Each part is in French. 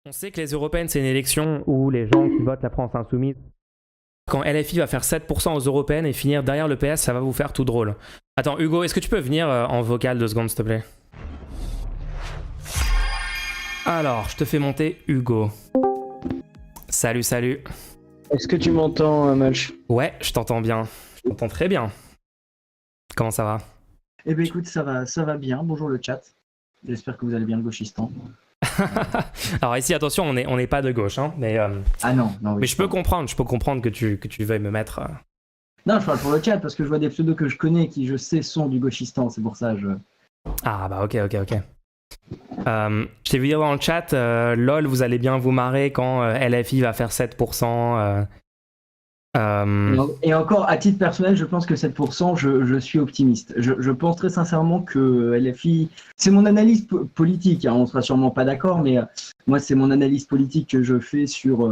On sait que les européennes, c'est une élection où les gens qui votent la France insoumise, quand LFI va faire 7% aux européennes et finir derrière le PS, ça va vous faire tout drôle. Attends, Hugo, est-ce que tu peux venir en vocal 2 secondes, s'il te plaît? Alors, je te fais monter Hugo. Salut, salut. Est-ce que tu m'entends, Malch? Ouais, je t'entends bien. Je t'entends très bien. Comment ça va? Eh bien écoute, ça va bien. Bonjour le chat. J'espère que vous allez bien, le gauchistan. Alors ici, attention, on n'est pas de gauche, hein, mais Ah non, oui. mais je peux comprendre que tu veuilles me mettre. Non, je parle pour le chat parce que je vois des pseudos que je connais qui, je sais, sont du gauchistan. C'est pour ça, Ah bah ok. Je t'ai vu dire dans le chat, lol, vous allez bien vous marrer quand LFI va faire 7%. Et encore, à titre personnel, je pense que 7%, je suis optimiste. Je pense très sincèrement que LFI... C'est mon analyse politique, hein, on ne sera sûrement pas d'accord, mais moi, c'est mon analyse politique que je fais sur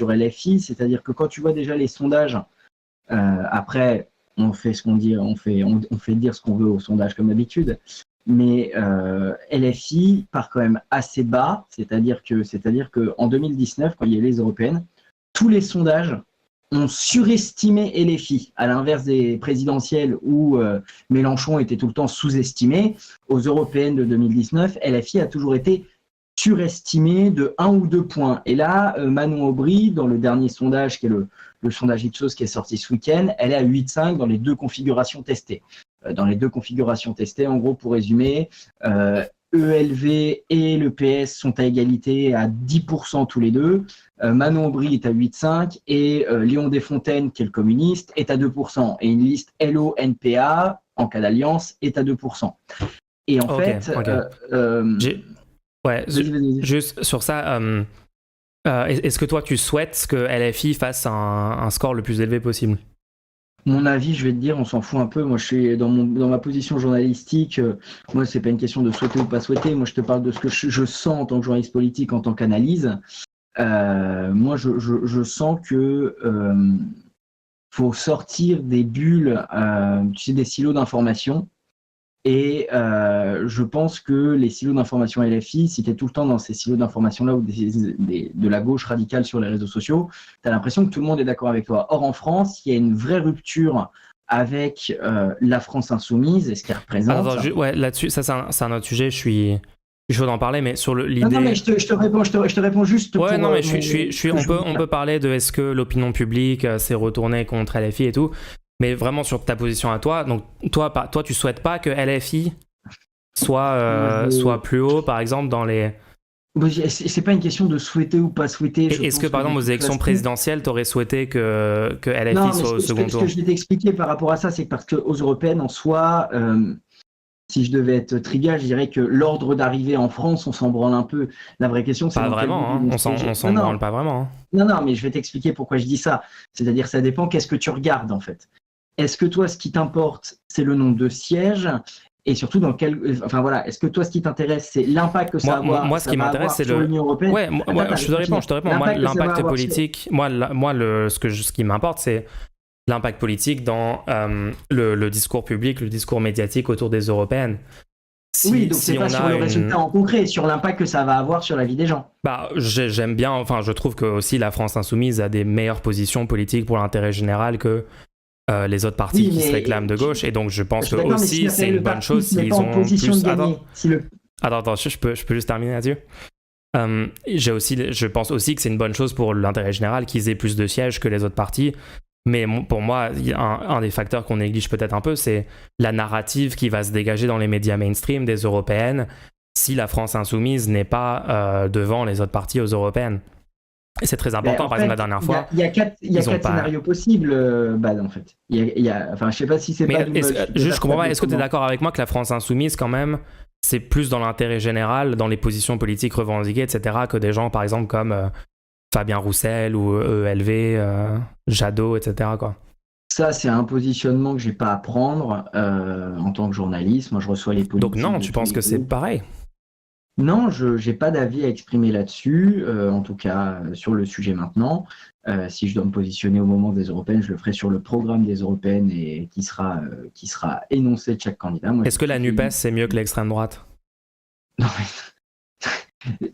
LFI. C'est-à-dire que quand tu vois déjà les sondages, après, on fait ce qu'on dit, on fait dire ce qu'on veut aux sondages comme d'habitude. Mais LFI part quand même assez bas, c'est-à-dire que en 2019, quand il y a les européennes, tous les sondages ont surestimé LFI, à l'inverse des présidentielles où Mélenchon était tout le temps sous-estimé. Aux européennes de 2019, LFI a toujours été surestimé de 1 ou 2 points. Et là, Manon Aubry, dans le dernier sondage, qui est le sondage Ipsos qui est sorti ce week-end, elle est à 8,5 dans les 2 configurations testées. Dans les 2 configurations testées, en gros, pour résumer, ELV et le PS sont à égalité à 10% tous les deux. Manon Aubry est à 8,5 et Léon Desfontaines, qui est le communiste, est à 2%. Et une liste LO-NPA, en cas d'alliance, est à 2%. Et en fait... Vas-y. Juste sur ça, est-ce que toi tu souhaites que LFI fasse un score le plus élevé possible? Mon avis, je vais te dire, on s'en fout un peu. Moi, je suis dans ma position journalistique. Moi, c'est pas une question de souhaiter ou pas souhaiter. Moi, je te parle de ce que je sens en tant que journaliste politique, en tant qu'analyse. Moi, je sens que faut sortir des bulles, tu sais, des silos d'information. Et je pense que les silos d'information LFI, si tu es tout le temps dans ces silos d'information-là ou de la gauche radicale sur les réseaux sociaux, tu as l'impression que tout le monde est d'accord avec toi. Or, en France, il y a une vraie rupture avec la France insoumise et ce qu'elle représente. Ouais, là-dessus, ça c'est un autre sujet, je suis chaud d'en parler, mais sur l'idée... Non, mais je te réponds juste ouais, pour... non, mais on peut parler de est-ce que l'opinion publique s'est retournée contre LFI et tout. Mais vraiment sur ta position à toi, donc toi tu souhaites pas que LFI soit plus haut, par exemple, dans les... C'est pas une question de souhaiter ou pas souhaiter. Est-ce que par exemple aux élections présidentielles, t'aurais souhaité que LFI soit au second tour? Ce que je vais t'expliquer par rapport à ça, c'est que parce qu'aux européennes, en soi, si je devais être trivial, je dirais que l'ordre d'arrivée en France, on s'en branle un peu. La vraie question, c'est... Pas vraiment, hein. On s'en branle pas vraiment. Hein. Non, mais je vais t'expliquer pourquoi je dis ça. C'est-à-dire, ça dépend qu'est-ce que tu regardes, en fait. Est-ce que toi, ce qui t'importe, c'est le nombre de sièges? Et surtout, enfin voilà, est-ce que toi, ce qui t'intéresse, c'est l'impact que ça va avoir ce qui m'intéresse, c'est sur l'Union européenne? Ouais, je te réponds. Moi, l'impact politique, ce qui m'importe, c'est l'impact politique dans le discours public, le discours médiatique autour des européennes. Oui, donc c'est pas sur le résultat en concret, sur l'impact que ça va avoir sur la vie des gens. Bah, j'aime bien, enfin, je trouve que aussi la France insoumise a des meilleures positions politiques pour l'intérêt général que les autres partis qui se réclament de gauche, et donc je pense que aussi c'est une bonne chose s'ils ont plus... Attends, je peux juste terminer là-dessus. Je pense aussi que c'est une bonne chose pour l'intérêt général qu'ils aient plus de sièges que les autres partis, mais pour moi, un des facteurs qu'on néglige peut-être un peu, c'est la narrative qui va se dégager dans les médias mainstream des européennes si la France insoumise n'est pas devant les autres partis aux européennes. Et c'est très important, par exemple, la dernière fois. Il y a 4 scénarios possibles, en fait. Enfin, je sais pas si c'est pas... Je comprends pas, est-ce que tu es d'accord avec moi que la France insoumise, quand même, c'est plus dans l'intérêt général, dans les positions politiques revendiquées, etc., que des gens, par exemple, comme Fabien Roussel ou ELV, Jadot, etc., quoi. Ça, c'est un positionnement que j'ai pas à prendre en tant que journaliste. Moi, je reçois les politiques... Donc non, tu penses que c'est pareil? Non, je n'ai pas d'avis à exprimer là-dessus, en tout cas sur le sujet maintenant. Si je dois me positionner au moment des européennes, je le ferai sur le programme des européennes et qui sera énoncé de chaque candidat. Est-ce que la NUPES, c'est mieux que l'extrême droite? Non,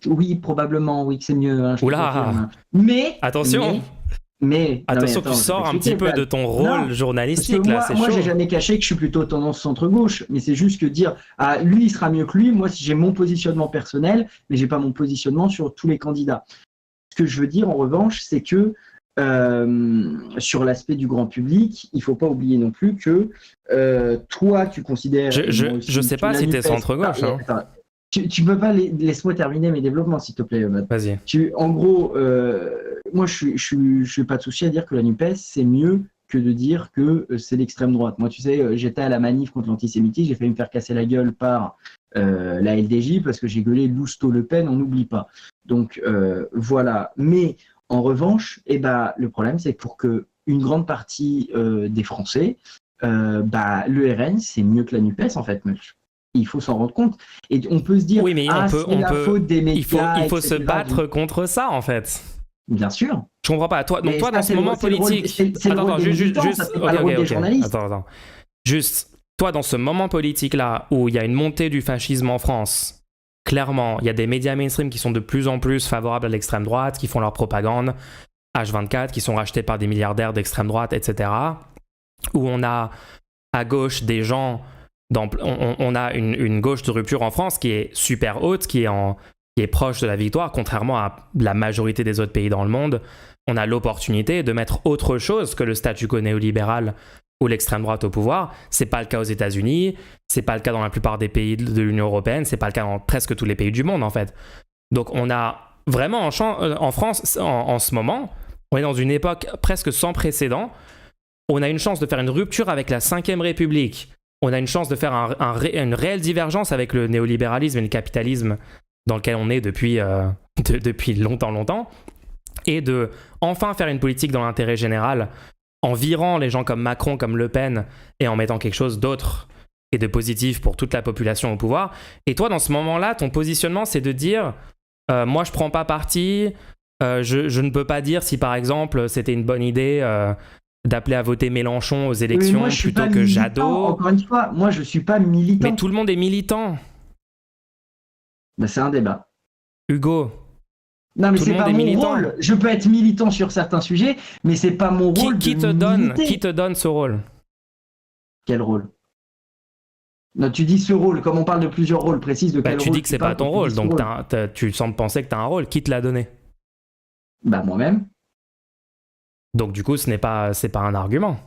Oui, probablement, oui, que c'est mieux. Hein, Oula. Mais attention. Mais attention, tu sors un petit peu de ton rôle journalistique là, c'est chaud. Moi, j'ai jamais caché que je suis plutôt tendance centre-gauche, mais c'est juste que dire lui, il sera mieux que lui. Moi, si j'ai mon positionnement personnel, mais j'ai pas mon positionnement sur tous les candidats. Ce que je veux dire, en revanche, c'est que sur l'aspect du grand public, il faut pas oublier non plus que toi, tu considères. Je sais pas si tu es centre-gauche. Tu peux pas laisse-moi terminer mes développements, s'il te plaît. Vas-y. En gros, moi, je suis pas de souci à dire que la NUPES, c'est mieux que de dire que c'est l'extrême droite. Moi, tu sais, j'étais à la manif contre l'antisémitisme, j'ai failli me faire casser la gueule par la LDJ parce que j'ai gueulé Lousteau Le Pen, on n'oublie pas. Donc, voilà. Mais en revanche, le problème, c'est que pour une grande partie des Français, le RN, c'est mieux que la NUPES, en fait, Mulch. Il faut s'en rendre compte. Et on peut se dire, oui, mais c'est la faute des médias. Il faut se battre contre ça, en fait. Bien sûr. Je comprends pas. Toi dans ce moment politique... Attends, juste, toi, dans ce moment politique-là, où il y a une montée du fascisme en France, clairement, il y a des médias mainstream qui sont de plus en plus favorables à l'extrême droite, qui font leur propagande, H24, qui sont rachetés par des milliardaires d'extrême droite, etc. Où on a à gauche des gens... On a une gauche de rupture en France qui est super haute, qui est proche de la victoire, contrairement à la majorité des autres pays dans le monde. On a l'opportunité de mettre autre chose que le statu quo néolibéral ou l'extrême droite au pouvoir. C'est pas le cas aux États-Unis, c'est pas le cas dans la plupart des pays de l'Union européenne, c'est pas le cas dans presque tous les pays du monde en fait. Donc on a vraiment en France en ce moment, on est dans une époque presque sans précédent. On a une chance de faire une rupture avec la Ve République. On a une chance de faire une réelle divergence avec le néolibéralisme et le capitalisme dans lequel on est depuis longtemps, et de enfin faire une politique dans l'intérêt général en virant les gens comme Macron, comme Le Pen, et en mettant quelque chose d'autre et de positif pour toute la population au pouvoir. Et toi, dans ce moment-là, ton positionnement, c'est de dire moi, je prends pas parti, je ne peux pas dire si, par exemple, c'était une bonne idée... d'appeler à voter Mélenchon aux élections plutôt que Jadot. Encore une fois, moi je suis pas militant. Mais tout le monde est militant. C'est un débat. Hugo. Non mais c'est pas mon rôle. Je peux être militant sur certains sujets, mais c'est pas mon rôle. Qui te donne ce rôle? Quel rôle? Non, tu dis ce rôle, comme on parle de plusieurs rôles, précise de quel rôle. Tu dis que c'est pas ton rôle, donc tu sembles penser que tu as un rôle. Qui te l'a donné? Moi-même. Donc du coup, c'est pas un argument.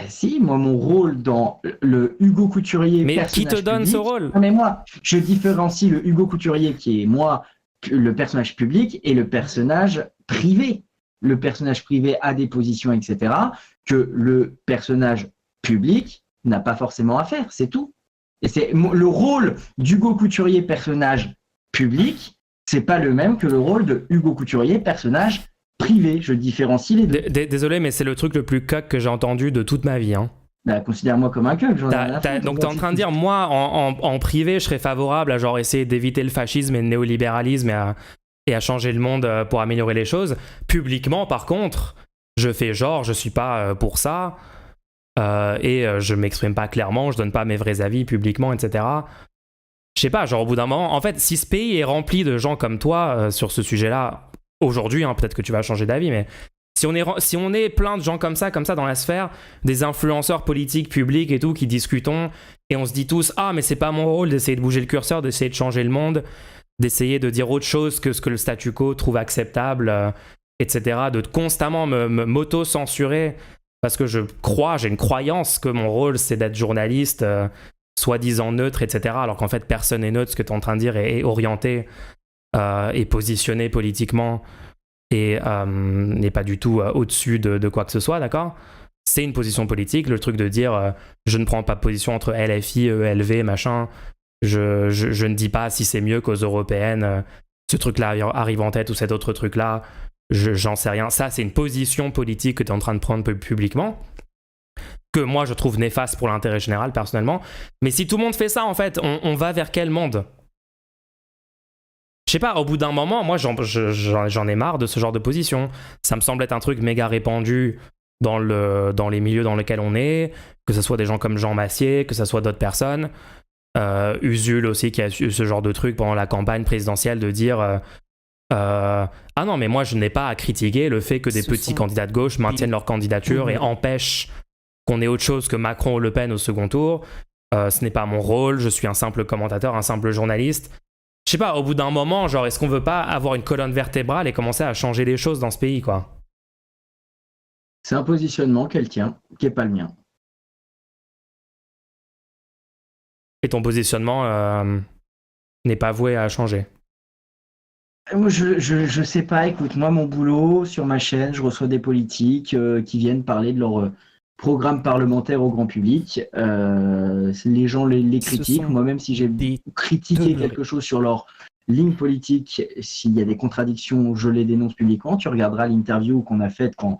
Si, moi mon rôle dans le Hugo Couturier. Mais qui te donne ce rôle? Non, mais moi, je différencie le Hugo Couturier qui est moi, le personnage public, et le personnage privé. Le personnage privé a des positions, etc., que le personnage public n'a pas forcément à faire, c'est tout. Et c'est le rôle d'Hugo Couturier, personnage public, c'est pas le même que le rôle de Hugo Couturier, personnage privé. Je différencie les deux. Désolé, mais c'est le truc le plus coq que j'ai entendu de toute ma vie. Hein. Considère-moi comme un coq. Donc t'es en train de dire, moi, en privé, je serais favorable à genre essayer d'éviter le fascisme et le néolibéralisme et à changer le monde pour améliorer les choses. Publiquement, par contre, je fais genre, je suis pas pour ça et je m'exprime pas clairement, je donne pas mes vrais avis publiquement, etc. Je sais pas, genre au bout d'un moment, en fait, si ce pays est rempli de gens comme toi sur ce sujet-là, aujourd'hui, hein, peut-être que tu vas changer d'avis, mais si on est plein de gens comme ça dans la sphère, des influenceurs politiques, publics et tout, qui discutons, et on se dit tous, mais c'est pas mon rôle d'essayer de bouger le curseur, d'essayer de changer le monde, d'essayer de dire autre chose que ce que le statu quo trouve acceptable, etc., de constamment m'auto-censurer, parce que j'ai une croyance que mon rôle, c'est d'être journaliste, soi-disant neutre, etc., alors qu'en fait, personne n'est neutre, ce que tu es en train de dire est orienté et positionné politiquement et n'est pas du tout au-dessus de quoi que ce soit, d'accord? C'est une position politique, le truc de dire je ne prends pas position entre LFI, ELV, machin, je ne dis pas si c'est mieux qu'aux européennes, ce truc-là arrive en tête ou cet autre truc-là, j'en sais rien. Ça, c'est une position politique que tu es en train de prendre publiquement, que moi je trouve néfaste pour l'intérêt général personnellement. Mais si tout le monde fait ça, en fait, on va vers quel monde? Je sais pas, au bout d'un moment, moi j'en ai marre de ce genre de position. Ça me semble être un truc méga répandu dans les milieux dans lesquels on est, que ce soit des gens comme Jean Massier, que ce soit d'autres personnes. Usul aussi qui a eu ce genre de truc pendant la campagne présidentielle de dire ah non mais moi je n'ai pas à critiquer le fait que des petits candidats de gauche maintiennent leur candidature et empêchent qu'on ait autre chose que Macron ou Le Pen au second tour. Ce n'est pas mon rôle, je suis un simple commentateur, un simple journaliste. Je sais pas, au bout d'un moment, genre, est-ce qu'on veut pas avoir une colonne vertébrale et commencer à changer les choses dans ce pays, quoi? C'est un positionnement qu'elle tient, qui n'est pas le mien. Et ton positionnement n'est pas voué à changer? Je sais pas, écoute, moi, mon boulot, sur ma chaîne, je reçois des politiques qui viennent parler de leur programme parlementaire au grand public. Les gens les critiquent. Moi, même si j'ai critiqué quelque chose sur leur ligne politique, s'il y a des contradictions, je les dénonce publiquement. Tu regarderas l'interview qu'on a faite quand,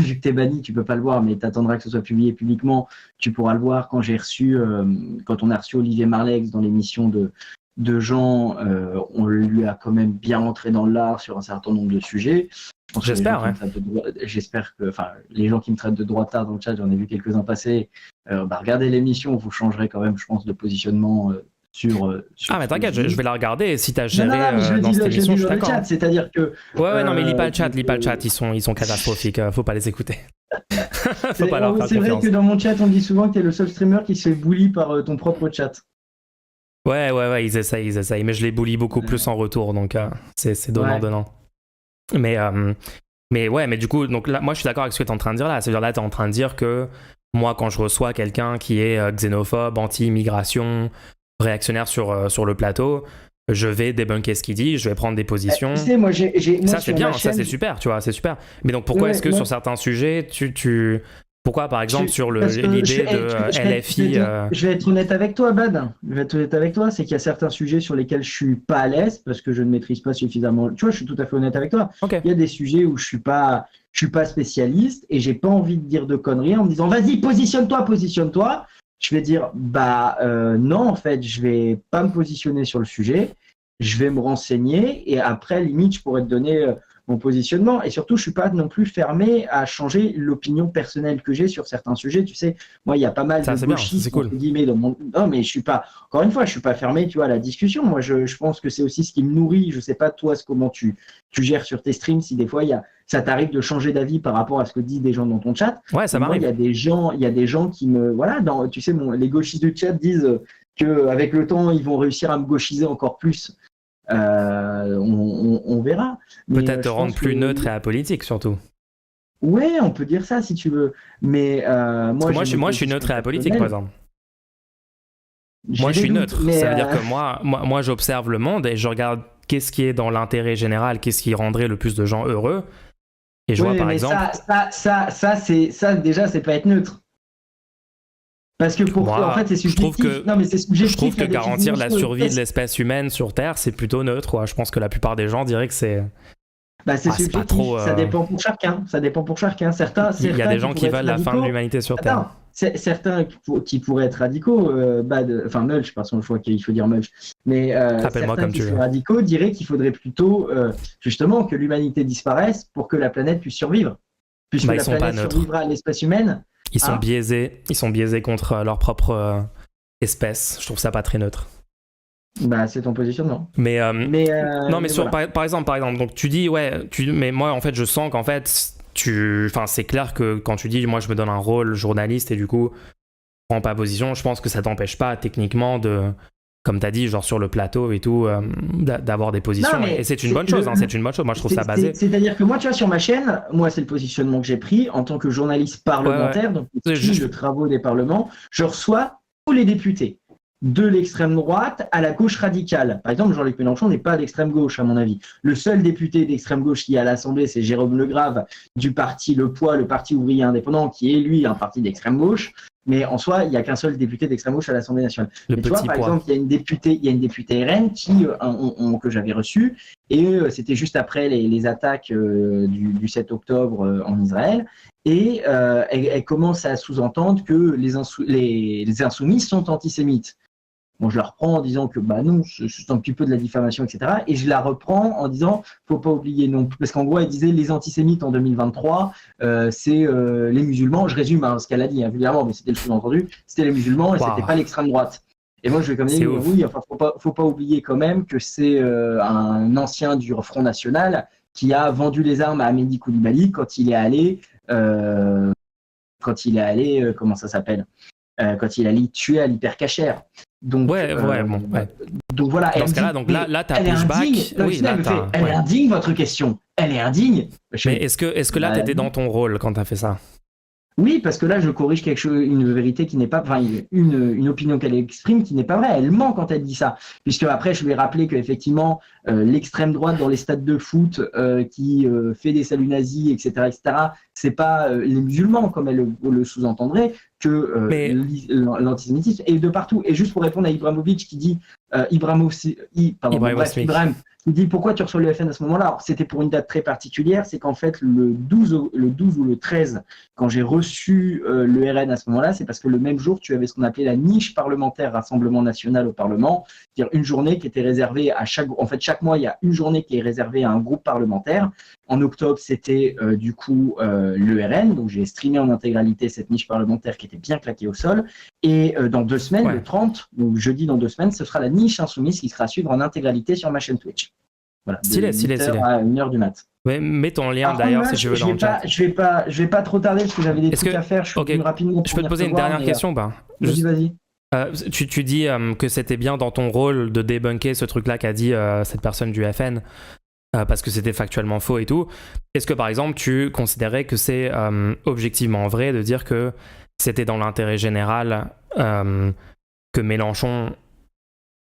vu que t'es banni, tu peux pas le voir, mais t'attendras que ce soit publié publiquement. Tu pourras le voir quand quand on a reçu Olivier Marleix dans l'émission de Jean, on lui a quand même bien rentré dans l'art sur un certain nombre de sujets. J'espère, ouais. J'espère que, les gens qui me traitent de droitard dans le chat, j'en ai vu quelques-uns passer. Regardez l'émission, vous changerez quand même, je pense, de positionnement sur. Ah, mais t'inquiète, je vais la regarder. Et si t'as géré dans cette émission, je suis d'accord. Chat, c'est-à-dire que. Ouais, non, mais lis pas le chat, ils sont catastrophiques. Faut pas les écouter. Faut pas leur faire confiance. C'est vrai que dans mon chat, on dit souvent que t'es le seul streamer qui se fait bully par ton propre chat. Ouais, ils essayent, mais je les bully beaucoup plus en retour, donc c'est donnant. Mais du coup, donc là, moi je suis d'accord avec ce que tu es en train de dire là. C'est-à-dire là, tu es en train de dire que moi, quand je reçois quelqu'un qui est xénophobe, anti-immigration, réactionnaire sur le plateau, je vais débunker ce qu'il dit, je vais prendre des positions. Tu sais, moi, ça c'est bien, ça c'est super, tu vois, c'est super. Mais donc pourquoi est-ce que sur certains sujets, pourquoi, par exemple, sur l'idée de LFI... Je vais être honnête avec toi, Bad. C'est qu'il y a certains sujets sur lesquels je suis pas à l'aise parce que je ne maîtrise pas suffisamment. Tu vois, je suis tout à fait honnête avec toi. Okay. Il y a des sujets où je suis pas spécialiste et j'ai pas envie de dire de conneries en me disant vas-y, positionne-toi. Je vais dire non, en fait, je vais pas me positionner sur le sujet. Je vais me renseigner et après, limite, je pourrais te donner... mon positionnement, et surtout je suis pas non plus fermé à changer l'opinion personnelle que j'ai sur certains sujets. Tu sais, moi il y a pas mal de gauchistes entre guillemets dans mon... Non, mais je suis pas, encore une fois, je suis pas fermé, tu vois, à la discussion. Moi je pense que c'est aussi ce qui me nourrit. Je sais pas toi comment tu gères sur tes streams, si des fois ça t'arrive de changer d'avis par rapport à ce que disent des gens dans ton chat. Ouais, ça m'arrive. Il y a des gens qui me tu sais, les gauchistes du chat disent que avec le temps ils vont réussir à me gauchiser encore plus. On verra. Peut-être te rendre plus neutre et apolitique surtout. Ouais, on peut dire ça si tu veux. Mais moi je suis neutre et apolitique, par exemple. Moi, je suis neutre. Ça veut dire que moi, j'observe le monde et je regarde qu'est-ce qui est dans l'intérêt général, qu'est-ce qui rendrait le plus de gens heureux. Et je vois par exemple. Ça déjà, c'est pas être neutre. Parce que en fait, c'est subjectif. Je trouve que garantir la survie de l'espèce humaine sur Terre, c'est plutôt neutre, quoi. Je pense que la plupart des gens diraient que c'est... c'est subjectif, pas trop, ça dépend pour chacun. Il y a des gens qui veulent la fin de l'humanité sur Terre. Certains qui pourraient être radicaux, Mulch, parce que je crois qu'il faut dire Mulch, mais appelle-moi certains comme qui tu veux. sont radicaux diraient qu'il faudrait plutôt, justement, que l'humanité disparaisse pour que la planète puisse survivre. Puisque la planète survivra à l'espèce humaine. Ils sont biaisés contre leur propre espèce. Je trouve ça pas très neutre. C'est ton positionnement. Mais par exemple, donc tu dis mais moi en fait je sens qu'en fait c'est clair que quand tu dis moi je me donne un rôle journaliste et du coup je prends pas position, je pense que ça t'empêche pas techniquement de, comme t'as dit, genre sur le plateau et tout, d'avoir des positions. Et c'est une bonne chose, c'est une bonne chose. Moi, je trouve ça basé. C'est-à-dire que moi, tu vois, sur ma chaîne, moi, c'est le positionnement que j'ai pris en tant que journaliste parlementaire, donc les travaux des parlements. Je reçois tous les députés, de l'extrême droite à la gauche radicale. Par exemple, Jean-Luc Mélenchon n'est pas d'extrême gauche, à mon avis. Le seul député d'extrême gauche qui est à l'Assemblée, c'est Jérôme Legrave, du parti Le Poids, le Parti ouvrier indépendant, qui est, lui, un parti d'extrême gauche. Mais en soi, il n'y a qu'un seul député d'extrême gauche à l'Assemblée nationale. Mais tu vois, par exemple, il y a une députée RN que j'avais reçue, et c'était juste après les attaques du 7 octobre en Israël, et elle commence à sous-entendre que les insoumis sont antisémites. Bon, je la reprends en disant que non, c'est un petit peu de la diffamation, etc. Et je la reprends en disant, faut pas oublier non plus, parce qu'en gros, elle disait les antisémites en 2023, c'est les musulmans. Je résume ce qu'elle a dit, évidemment, mais c'était le sous-entendu. C'était les musulmans et c'était pas l'extrême droite. Et moi, je vais comme dire, oui, enfin, faut pas oublier quand même que c'est un ancien du Front National qui a vendu les armes à Amédi Koulibaly quand il est allé, comment ça s'appelle, quand il allait tuer à l'hypercachère. Donc, donc voilà. Dans ce cas-là, donc là, t'as pushback. Elle est indigne, votre question. Elle est indigne. Mais est-ce que là, t'étais dans ton rôle quand t'as fait ça? Oui, parce que là, je corrige une vérité qui n'est pas, enfin, une opinion qu'elle exprime qui n'est pas vraie. Elle ment quand elle dit ça. Puisque après, je lui ai rappelé qu'effectivement, l'extrême droite dans les stades de foot qui fait des saluts nazis, etc., c'est pas les musulmans, comme elle le sous-entendrait, que l'antisémitisme est de partout. Et juste pour répondre à Ibrahimovic qui dit, Ibrahim, il dit pourquoi tu reçois le FN à ce moment-là. Alors, c'était pour une date très particulière, c'est qu'en fait le 12 ou le 13, quand j'ai reçu le RN à ce moment-là, c'est parce que le même jour tu avais ce qu'on appelait la niche parlementaire Rassemblement National au Parlement, c'est-à-dire une journée qui était réservée à chaque mois il y a une journée qui est réservée à un groupe parlementaire. En octobre c'était du coup le RN, donc j'ai streamé en intégralité cette niche parlementaire qui était bien claquée au sol. Et dans 2 semaines, le 30, donc jeudi dans 2 semaines, ce sera la niche insoumise qui sera à suivre en intégralité sur ma chaîne Twitch. Voilà, stylé. À 1h du mat. Mets ton lien d'ailleurs si tu veux dans le chat. Je vais pas trop tarder parce que j'avais des trucs à faire. Je suis rapidement. Je peux te poser une dernière question Vas-y. Tu dis que c'était bien dans ton rôle de débunker ce truc-là qu'a dit cette personne du FN parce que c'était factuellement faux et tout. Est-ce que par exemple tu considérais que c'est objectivement vrai de dire que c'était dans l'intérêt général que Mélenchon...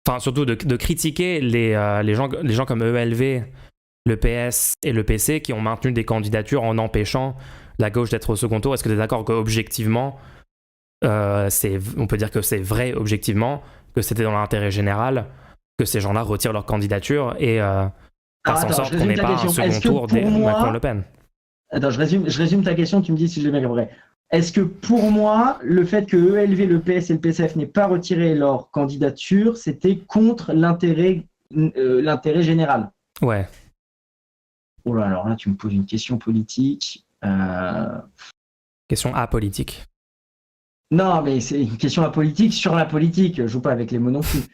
Enfin, surtout de critiquer les gens comme ELV, le PS et le PC qui ont maintenu des candidatures en empêchant la gauche d'être au second tour. Est-ce que tu es d'accord qu'objectivement, on peut dire que c'est vrai objectivement, que c'était dans l'intérêt général, que ces gens-là retirent leur candidature et fassent en sorte qu'on n'ait pas un second tour des Macron-Le Pen? Attends, je résume ta question, tu me dis si j'ai bien compris. Est-ce que pour moi, le fait que ELV, le PS et le PCF n'aient pas retiré leur candidature, c'était contre l'intérêt général? Ouais. Oh là, alors là, tu me poses une question politique. Question apolitique. Non, mais c'est une question apolitique sur la politique. Je joue pas avec les mots non plus.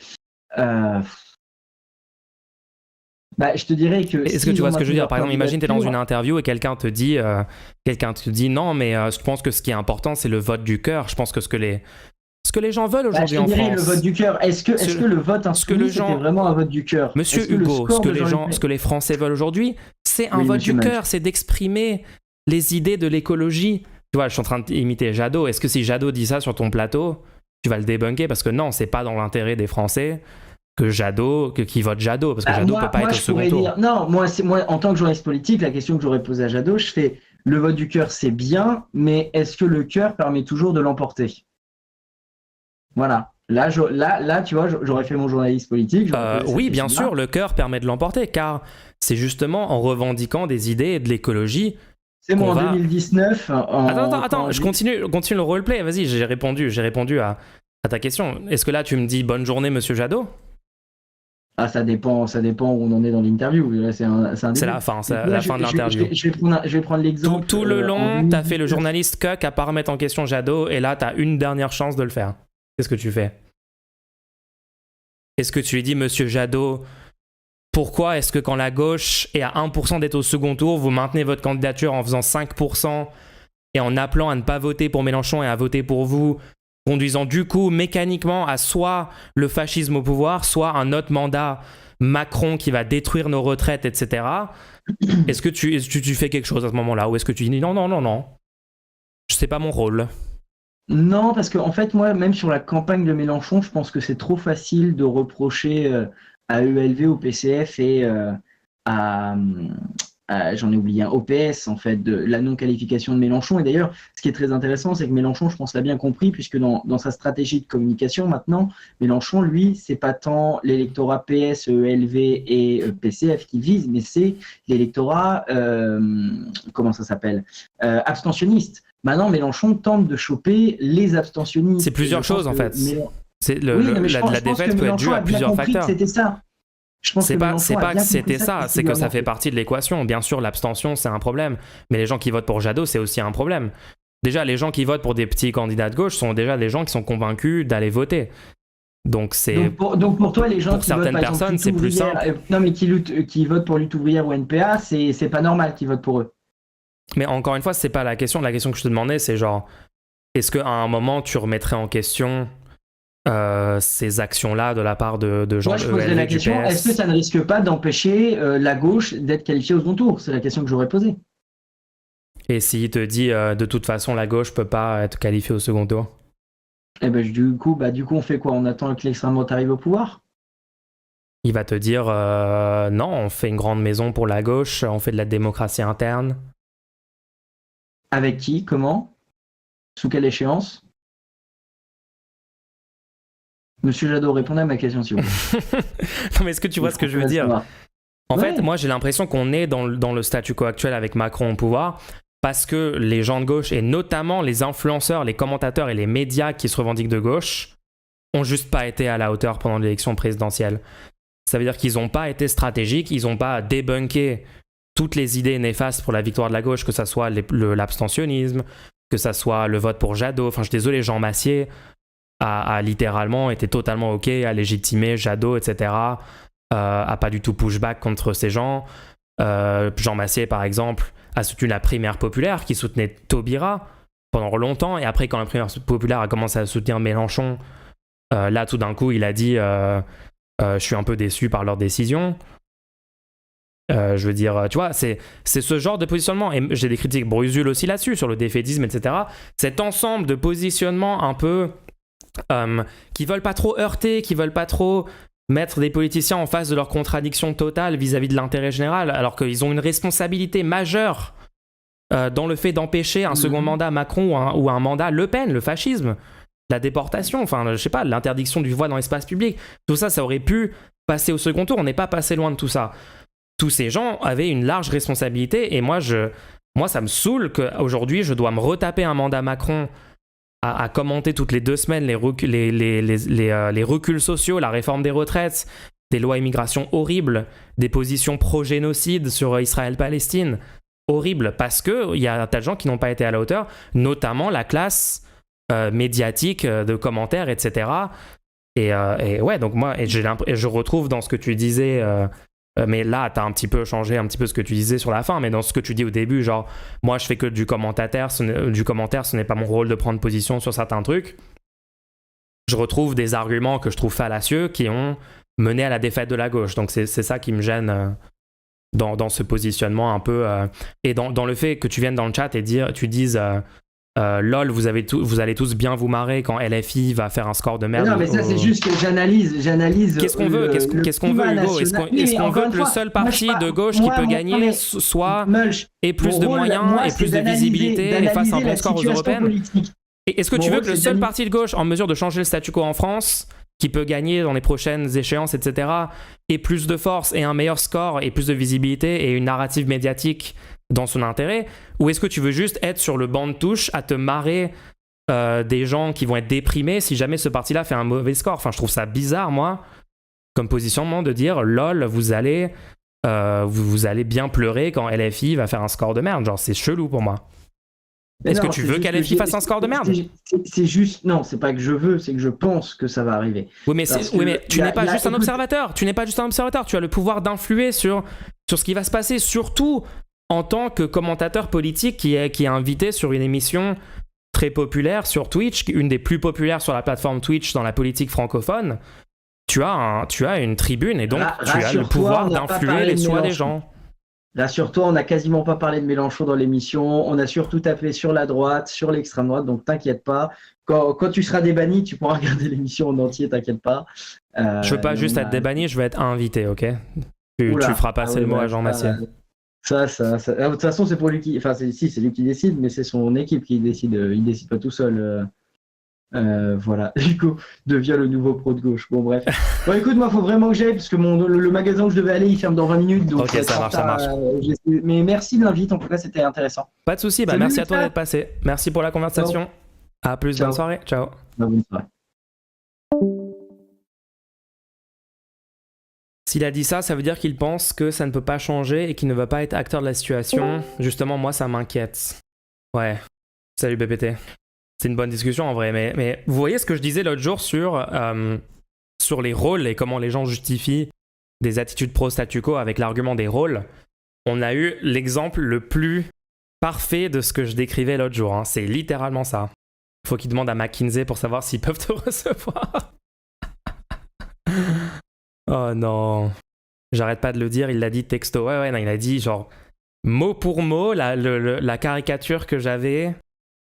Je te dirais que... Est-ce que tu vois ce que je veux dire? Par exemple, imagine tu es dans une interview et quelqu'un te dit non, mais je pense que ce qui est important, c'est le vote du cœur. Je pense que ce que les gens veulent aujourd'hui en France... le vote du cœur. Est-ce que le vote insoumis, c'était vraiment un vote du cœur? Monsieur Hugo, ce que les Français veulent aujourd'hui, c'est un vote du cœur. C'est d'exprimer les idées de l'écologie. Tu vois, je suis en train d'imiter Jadot. Est-ce que si Jadot dit ça sur ton plateau, tu vas le débunker? Parce que non, c'est pas dans l'intérêt des Français qui vote Jadot, parce que Jadot peut pas être au second tour. Non, moi, en tant que journaliste politique, la question que j'aurais posée à Jadot, je fais le vote du cœur, c'est bien, mais est-ce que le cœur permet toujours de l'emporter? Voilà. Là, tu vois, j'aurais fait mon journaliste politique. Oui, bien sûr, le cœur permet de l'emporter, car c'est justement en revendiquant des idées et de l'écologie. C'est moi en 2019. Attends, je continue le roleplay. Vas-y, j'ai répondu à ta question. Est-ce que là, tu me dis bonne journée, monsieur Jadot? Ça dépend où on en est dans l'interview. C'est la fin de l'interview. Je vais prendre l'exemple. Tout le long, tu as fait le journaliste cuck à pas remettre en question Jadot, et là, tu as une dernière chance de le faire. Qu'est-ce que tu fais? Est-ce que tu lui dis, monsieur Jadot, pourquoi est-ce que quand la gauche est à 1% d'être au second tour, vous maintenez votre candidature en faisant 5% et en appelant à ne pas voter pour Mélenchon et à voter pour vous, conduisant du coup mécaniquement à soit le fascisme au pouvoir, soit un autre mandat Macron qui va détruire nos retraites, etc. Est-ce que tu fais quelque chose à ce moment-là? Ou est-ce que tu dis non, c'est pas mon rôle? Non, parce qu'en fait, moi, même sur la campagne de Mélenchon, je pense que c'est trop facile de reprocher à ELV, au PCF et j'en ai oublié un, OPS, en fait, de la non-qualification de Mélenchon. Et d'ailleurs, ce qui est très intéressant, c'est que Mélenchon, je pense, l'a bien compris, puisque dans sa stratégie de communication, maintenant, Mélenchon, lui, c'est pas tant l'électorat PS, ELV et PCF qui vise, mais c'est l'électorat, abstentionniste. Maintenant, Mélenchon tente de choper les abstentionnistes. C'est plusieurs choses, en fait. La défaite peut être due à plusieurs facteurs. C'était ça. C'est pas que c'était ça, c'est que ça fait partie de l'équation. Bien sûr, l'abstention, c'est un problème, mais les gens qui votent pour Jadot, c'est aussi un problème. Déjà, les gens qui votent pour des petits candidats de gauche sont déjà des gens qui sont convaincus d'aller voter. Donc c'est donc pour toi, les gens pour qui certaines votent, par exemple, personnes, c'est plus simple. non, mais qui votent pour lutte ouvrière ou NPA, c'est pas normal qu'ils votent pour eux. Mais encore une fois, c'est pas la question. La question que je te demandais, c'est genre, est-ce qu'à un moment, tu remettrais en question ces actions-là de la part de gens Moi, je poserais la question, est-ce que ça ne risque pas d'empêcher la gauche d'être qualifiée au second tour? C'est la question que j'aurais posée. Et s'il te dit, de toute façon, la gauche peut pas être qualifiée au second tour? Eh ben, du coup, on fait quoi? On attend que l'extrême droite arrive au pouvoir? Il va te dire, non, on fait une grande maison pour la gauche, on fait de la démocratie interne. Avec qui? Comment? Sous quelle échéance? Monsieur Jadot, répondez à ma question, s'il vous plaît. Non, mais est-ce que tu vois ce que je veux dire? En fait, moi, j'ai l'impression qu'on est dans le statu quo actuel avec Macron au pouvoir parce que les gens de gauche, et notamment les influenceurs, les commentateurs et les médias qui se revendiquent de gauche, ont juste pas été à la hauteur pendant l'élection présidentielle. Ça veut dire qu'ils n'ont pas été stratégiques, ils n'ont pas débunké toutes les idées néfastes pour la victoire de la gauche, que ce soit l'abstentionnisme, que ce soit le vote pour Jadot. Enfin, je suis désolé, Jean Massier a littéralement été totalement OK à légitimer Jadot, etc., a pas du tout pushback contre ces gens. Jean Massier, par exemple, a soutenu la primaire populaire qui soutenait Taubira pendant longtemps. Et après, quand la primaire populaire a commencé à soutenir Mélenchon, là, tout d'un coup, il a dit je suis un peu déçu par leur décision. Je veux dire, tu vois, c'est ce genre de positionnement. Et j'ai des critiques brusules aussi là-dessus, sur le défaitisme, etc. Cet ensemble de positionnements un peu qui veulent pas trop heurter, qui veulent pas trop mettre des politiciens en face de leur contradiction totale vis-à-vis de l'intérêt général, alors qu'ils ont une responsabilité majeure dans le fait d'empêcher un second mandat Macron ou un mandat Le Pen, le fascisme, la déportation, enfin, je sais pas, l'interdiction du voile dans l'espace public. Tout ça, ça aurait pu passer au second tour. On n'est pas passé loin de tout ça. Tous ces gens avaient une large responsabilité et moi, ça me saoule qu'aujourd'hui, je dois me retaper un mandat Macron à commenter toutes les 2 semaines les reculs sociaux, la réforme des retraites, des lois immigration horribles, des positions pro-génocide sur Israël-Palestine, horribles, parce qu'il y a un tas de gens qui n'ont pas été à la hauteur, notamment la classe médiatique de commentaires, etc. Et ouais, donc moi, je retrouve dans ce que tu disais... mais là, t'as un petit peu changé un petit peu ce que tu disais sur la fin, mais dans ce que tu dis au début, genre, moi, je fais que du commentaire, ce n'est pas mon rôle de prendre position sur certains trucs. Je retrouve des arguments que je trouve fallacieux qui ont mené à la défaite de la gauche. Donc, c'est ça qui me gêne dans ce positionnement un peu... et dans le fait que tu viennes dans le chat et tu dises... lol, vous allez tous bien vous marrer quand LFI va faire un score de merde. Non, mais ça, c'est juste que j'analyse. Qu'est-ce qu'on veut, qu'est-ce qu'on veut, Hugo? Est-ce qu'on veut que le seul parti de gauche qui peut gagner soit ait plus de moyens et plus de visibilité et fasse un bon score aux européennes? Et est-ce que tu veux que le seul parti de gauche en mesure de changer le statu quo en France, qui peut gagner dans les prochaines échéances, etc., ait plus de force et un meilleur score et plus de visibilité et une narrative médiatique dans son intérêt, ou est-ce que tu veux juste être sur le banc de touche à te marrer des gens qui vont être déprimés si jamais ce parti-là fait un mauvais score? Enfin, je trouve ça bizarre, moi, comme positionnement de dire lol, vous allez bien pleurer quand LFI va faire un score de merde. Genre, c'est chelou pour moi. Est-ce que tu veux qu'LFI fasse un score de merde? C'est juste, non, c'est pas que je veux, c'est que je pense que ça va arriver. Oui, mais tu n'es pas juste un observateur. Tu n'es pas juste un observateur. Tu as le pouvoir d'influer sur ce qui va se passer, surtout en tant que commentateur politique qui est invité sur une émission très populaire sur Twitch, une des plus populaires sur la plateforme Twitch dans la politique francophone. Tu as une tribune et donc tu as le pouvoir d'influer les choix des gens. Rassure-toi, on n'a quasiment pas parlé de Mélenchon dans l'émission. On a surtout tapé sur la droite, sur l'extrême droite, donc t'inquiète pas. Quand tu seras débanni, tu pourras regarder l'émission en entier, t'inquiète pas. Je veux pas juste être débanni, je veux être invité, ok? Tu feras passer le mot à Jean Massier. Ça. De toute façon, c'est pour lui qui. Enfin, c'est lui qui décide, mais c'est son équipe qui décide. Il décide pas tout seul. Voilà. Du coup, devient le nouveau pro de gauche. Bon, bref. Bon, écoute, moi, faut vraiment que j'aille parce que le magasin où je devais aller, il ferme dans 20 minutes. Donc, ok, ça marche. Mais merci de l'invite. En tout cas, c'était intéressant. Pas de souci. Merci à toi d'être passé. Merci pour la conversation. Bon. À plus. Ciao. Bonne soirée. Ciao. Bonne soirée. S'il a dit ça, ça veut dire qu'il pense que ça ne peut pas changer et qu'il ne va pas être acteur de la situation. Justement, moi, ça m'inquiète. Ouais. Salut BPT. C'est une bonne discussion en vrai, mais vous voyez ce que je disais l'autre jour sur sur les rôles et comment les gens justifient des attitudes pro-statu quo avec l'argument des rôles, on a eu l'exemple le plus parfait de ce que je décrivais l'autre jour. Hein. C'est littéralement ça. Faut qu'ils demandent à McKinsey pour savoir s'ils peuvent te recevoir. Oh non. J'arrête pas de le dire, il l'a dit texto. Ouais, non, il a dit genre mot pour mot la caricature que j'avais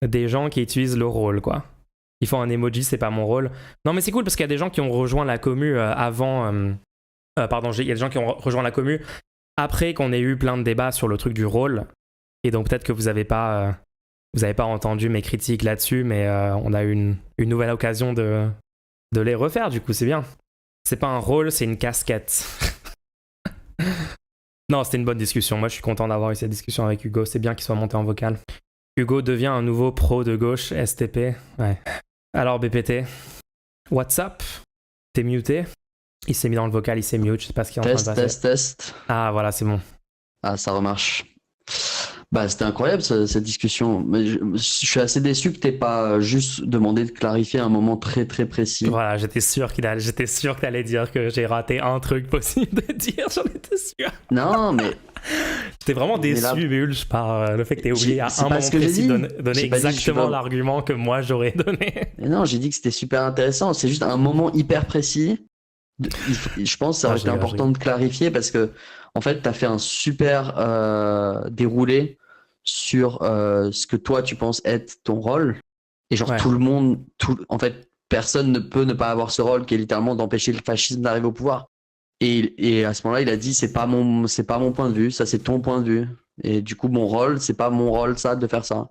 des gens qui utilisent le rôle, quoi. Ils font un emoji, c'est pas mon rôle. Non, mais c'est cool parce qu'il y a des gens qui ont rejoint la commu avant. Il y a des gens qui ont rejoint la commu après qu'on ait eu plein de débats sur le truc du rôle. Et donc peut-être que vous avez pas entendu mes critiques là-dessus, mais on a eu une nouvelle occasion de les refaire, du coup, c'est bien. C'est pas un rôle, c'est une casquette. Non, c'était une bonne discussion. Moi, je suis content d'avoir eu cette discussion avec Hugo. C'est bien qu'il soit monté en vocal. Hugo devient un nouveau pro de gauche, STP. Ouais. Alors, BPT, what's up? T'es muté? Il s'est mis dans le vocal, il s'est mute. Je sais pas ce qu'il est en train de passer. Test. Ah, voilà, c'est bon. Ah, ça remarche. Bah, c'était incroyable cette discussion. Mais je suis assez déçu que t'aies pas juste demandé de clarifier un moment très très précis. Voilà, j'étais sûr que t'allais dire que j'ai raté un truc possible de dire, j'en étais sûr. Non, mais... J'étais vraiment déçu, Mulch, par le fait que t'aies oublié à un moment précis donner exactement l'argument que moi j'aurais donné. Mais non, j'ai dit que c'était super intéressant. C'est juste un moment hyper précis. Je pense que ça aurait été important de clarifier parce que en fait, tu as fait un super déroulé sur ce que toi tu penses être ton rôle. Et genre tout le monde, en fait, personne ne peut ne pas avoir ce rôle qui est littéralement d'empêcher le fascisme d'arriver au pouvoir. Et à ce moment-là, il a dit c'est pas mon point de vue, ça c'est ton point de vue. Et du coup, mon rôle, c'est pas mon rôle ça de faire ça.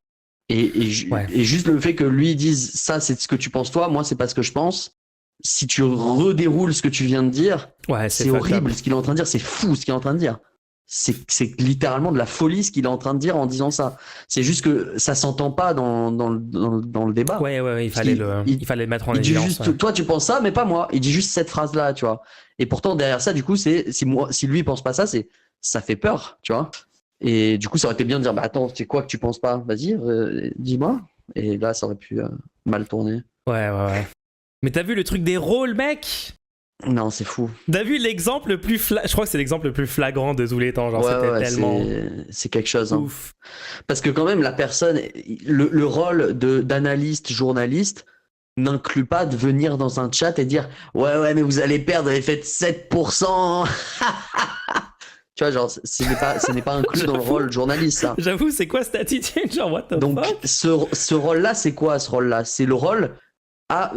Et juste le fait que lui dise ça, c'est ce que tu penses toi, moi c'est pas ce que je pense. Si tu redéroules ce que tu viens de dire, c'est horrible ce qu'il est en train de dire, c'est fou ce qu'il est en train de dire. C'est littéralement de la folie ce qu'il est en train de dire en disant ça. C'est juste que ça s'entend pas dans le débat. Ouais, il fallait le mettre en évidence. Il dit juste, toi tu penses ça, mais pas moi. Il dit juste cette phrase-là, tu vois. Et pourtant derrière ça, du coup, si lui il pense pas ça, ça fait peur, tu vois. Et du coup, ça aurait été bien de dire, bah attends, c'est quoi que tu penses pas? Vas-y, dis-moi. Et là, ça aurait pu mal tourner. Ouais. Mais t'as vu le truc des rôles, mec? Non, c'est fou. T'as vu l'exemple le plus je crois que c'est l'exemple le plus flagrant de tous les temps. Genre, c'était tellement... C'est quelque chose. Hein. Ouf. Parce que quand même, la personne, le rôle d'analyste, journaliste, n'inclut pas de venir dans un chat et dire « Ouais, mais vous allez perdre, vous avez fait 7%. » Tu vois, genre, ce n'est pas inclus dans le rôle journaliste, ça. J'avoue, c'est quoi cette attitude? Genre, what the fuck? Donc, ce rôle-là, c'est quoi, ce rôle-là? C'est le rôle...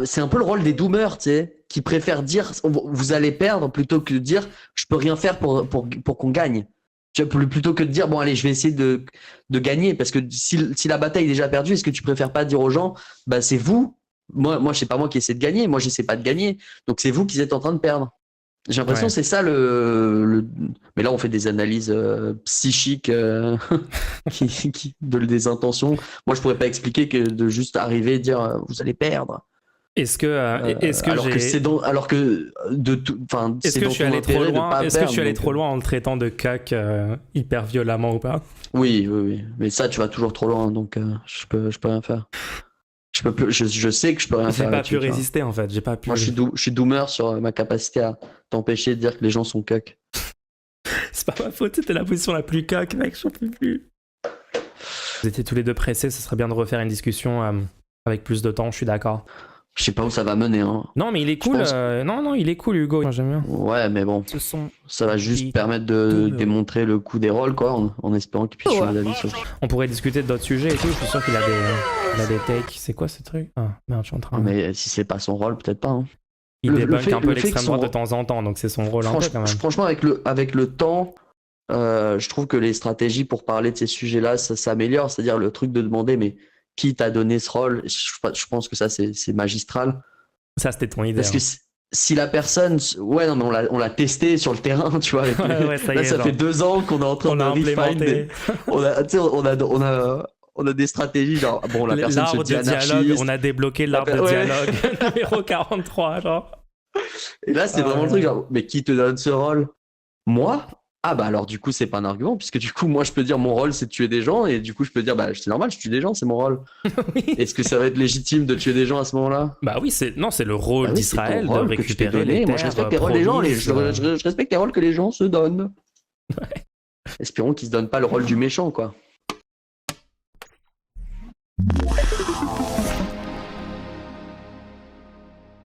c'est un peu le rôle des doomers, tu sais, qui préfèrent dire vous allez perdre plutôt que de dire je peux rien faire pour qu'on gagne. Tu vois, plutôt que de dire bon allez je vais essayer de gagner parce que si la bataille est déjà perdue, est-ce que tu préfères pas dire aux gens bah c'est vous, moi c'est pas moi qui essaie de gagner, moi j'essaie pas de gagner, donc c'est vous qui êtes en train de perdre. J'ai l'impression que c'est ça mais là on fait des analyses psychiques des intentions. Moi je pourrais pas expliquer que de juste arriver et dire vous allez perdre. Est-ce que je suis allé trop loin? Est-ce que je suis allé trop loin en le traitant de cac hyper violemment ou pas? Oui, mais ça tu vas toujours trop loin, donc je peux rien faire. Je sais que je peux rien faire. J'ai pas pu résister en fait. J'ai pas pu. Moi je suis doomer sur ma capacité à t'empêcher de dire que les gens sont cuck. C'est pas ma faute, c'était la position la plus cuck, mec. J'en peux plus. Vous étiez tous les deux pressés, ce serait bien de refaire une discussion avec plus de temps. Je suis d'accord. Je sais pas où ça va mener. Hein. Non, mais il est cool. Non, il est cool, Hugo. J'aime bien. Ouais, mais bon. Ça va juste permettre de démontrer le coup des rôles, quoi, en espérant qu'il puisse changer d'avis. On pourrait discuter d'autres sujets et tout. Je suis sûr qu'il a des takes. C'est quoi ce truc? Ah, merde, je suis en train. Mais si c'est pas son rôle, peut-être pas. Hein. Il débunk un peu l'extrême droite de temps en temps, donc c'est son rôle un peu quand même. Franchement, avec le temps, je trouve que les stratégies pour parler de ces sujets-là, ça s'améliore. C'est-à-dire le truc de demander, mais qui t'a donné ce rôle? Je pense que ça, c'est magistral. Ça, c'était ton idée. Parce que si la personne... Ouais, non, mais on l'a testé sur le terrain, tu vois. Ça fait 2 ans qu'on est en train de refine. On a des stratégies, genre, bon, la personne se dit anarchiste. On a débloqué l'arbre de dialogue numéro 43, genre. Et là, c'est vraiment le truc, genre, mais qui te donne ce rôle? Moi? Ah bah alors du coup c'est pas un argument puisque du coup moi je peux dire mon rôle c'est de tuer des gens et du coup je peux dire bah c'est normal je tue des gens c'est mon rôle. Oui. Est-ce que ça va être légitime de tuer des gens à ce moment-là? Bah oui, c'est le rôle Bah oui, d'Israël c'est ton de rôle que tu t'es récupérer donné. les terres. Moi je respecte les rôles des gens, promises, je respecte les rôles que les gens se donnent. Ouais. Espérons qu'ils se donnent pas le rôle du méchant quoi.